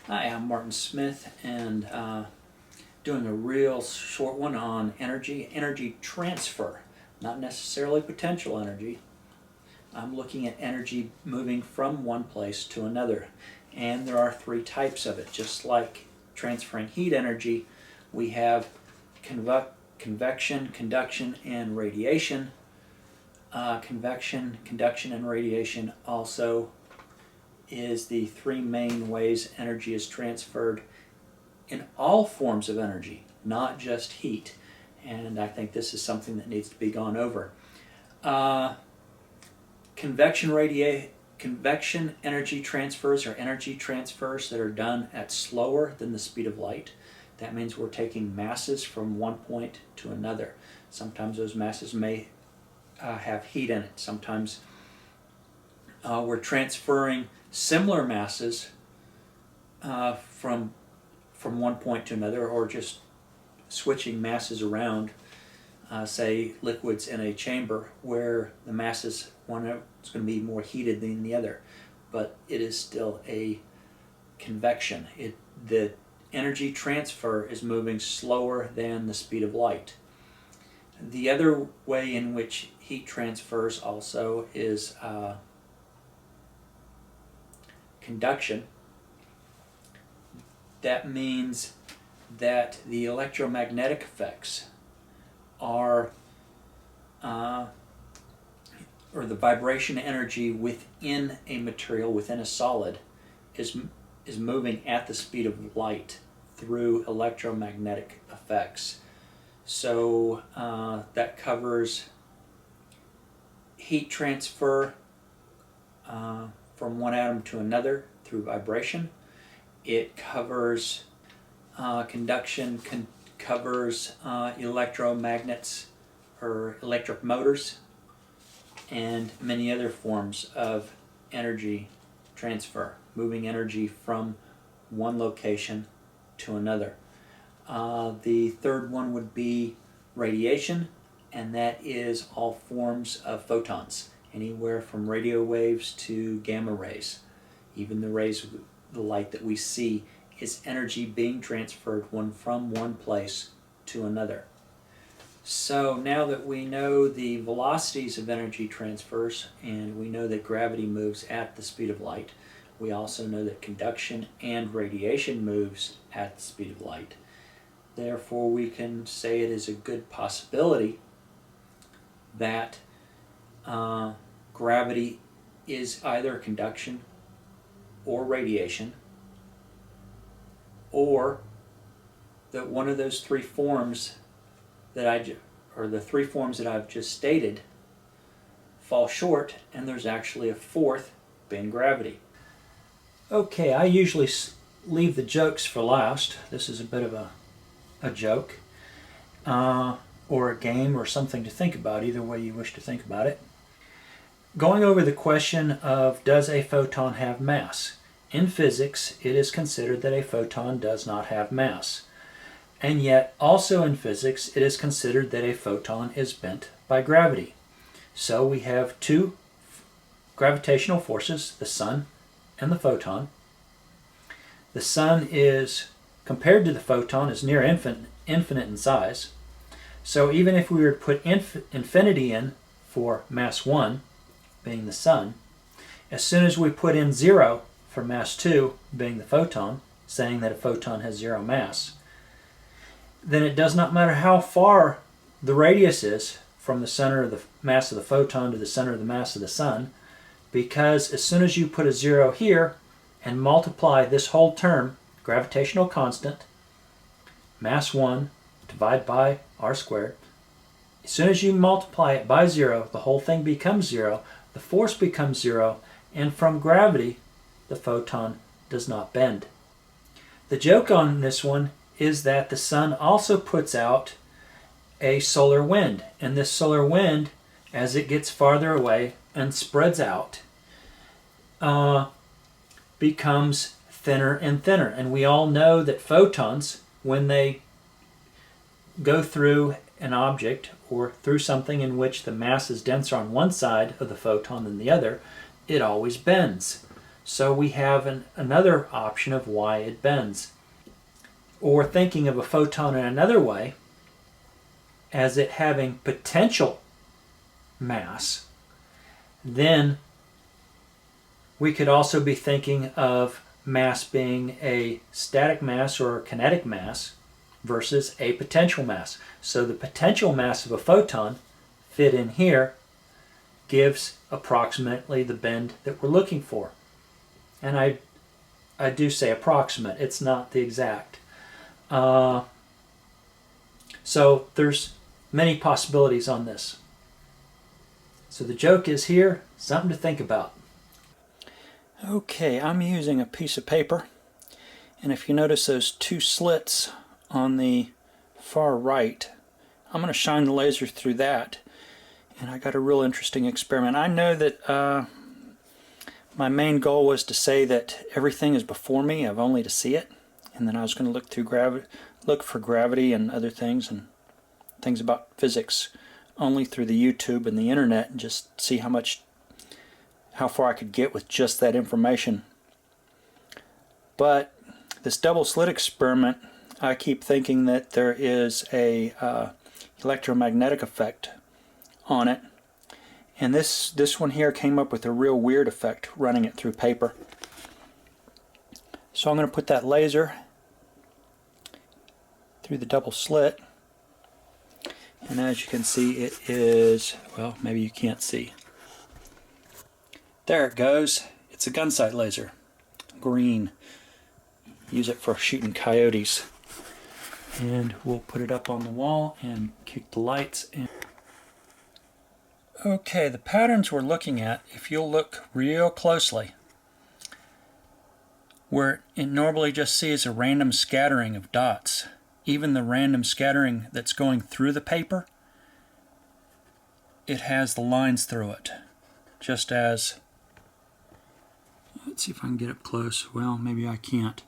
Hi, I'm Martin Smith, and doing a real short one on energy transfer, not necessarily potential energy. I'm looking at energy moving from one place to another, and there are three types of it. Just like transferring heat energy, we have convection, conduction, and radiation. Convection, conduction, and radiation also is the three main ways energy is transferred in all forms of energy, not just heat. And I think this is something that needs to be gone over. Convection energy transfers are energy transfers that are done at slower than the speed of light. That means we're taking masses from one point to another. Sometimes those masses may have heat in it. Sometimes we're transferring similar masses from one point to another, or just switching masses around, say liquids in a chamber where the masses, one is going to be more heated than the other, but it is still a convection. The energy transfer is moving slower than the speed of light. The other way in which heat transfers also is conduction. That means that the electromagnetic effects are, or the vibration energy within a material, within a solid, is moving at the speed of light through electromagnetic effects. So that covers heat transfer from one atom to another through vibration. It covers conduction, covers electromagnets or electric motors, and many other forms of energy transfer, moving energy from one location to another. The third one would be radiation, and that is all forms of photons, anywhere from radio waves to gamma rays. Even the rays of the light that we see is energy being transferred from one place to another. So now that we know the velocities of energy transfers, and we know that gravity moves at the speed of light, we also know that conduction and radiation moves at the speed of light. Therefore, we can say it is a good possibility that gravity is either conduction or radiation, or that one of those three forms the three forms that I've just stated fall short, and there's actually a fourth, being gravity. Okay, I usually leave the jokes for last. This is a bit of a joke, or a game, or something to think about, either way you wish to think about it. Going over the question of, does a photon have mass? In physics, it is considered that a photon does not have mass. And yet, also in physics, it is considered that a photon is bent by gravity. So we have two gravitational forces, the sun and the photon. The sun is, compared to the photon, is near infinite in size. So even if we were to put infinity in for mass 1, being the sun, as soon as we put in 0 for mass 2, being the photon, saying that a photon has 0 mass, then it does not matter how far the radius is from the center of the mass of the photon to the center of the mass of the sun, because as soon as you put a 0 here and multiply this whole term, gravitational constant, mass 1, divide by r squared, as soon as you multiply it by 0, the whole thing becomes 0, the force becomes 0, and from gravity, the photon does not bend. The joke on this one is that the sun also puts out a solar wind, and this solar wind, as it gets farther away and spreads out, becomes thinner and thinner. And we all know that photons, when they go through an object or through something in which the mass is denser on one side of the photon than the other, it always bends. So we have another option of why it bends. Or thinking of a photon in another way, as it having potential mass, then we could also be thinking of mass being a static mass or a kinetic mass versus a potential mass. So the potential mass of a photon fit in here gives approximately the bend that we're looking for. And I do say approximate, it's not the exact. So there's many possibilities on this. So the joke is here, something to think about. Okay, I'm using a piece of paper, and if you notice those two slits on the far right, I'm going to shine the laser through that, and I got a real interesting experiment. I know that my main goal was to say that everything is before me, I've only to see it, and then I was going to look for gravity and other things and things about physics only through the YouTube and the internet, and just see how far I could get with just that information. But this double slit experiment, I keep thinking that there is a electromagnetic effect on it, and this one here came up with a real weird effect running it through paper. So I'm going to put that laser through the double slit, and as you can see, it is, well, maybe you can't see. There it goes. It's a gunsight laser. Green. Use it for shooting coyotes. And we'll put it up on the wall and kick the lights in. Okay, the patterns we're looking at, if you'll look real closely, where it normally just sees a random scattering of dots, even the random scattering that's going through the paper, it has the lines through it. Just as, let's see if I can get up close. Well, maybe I can't.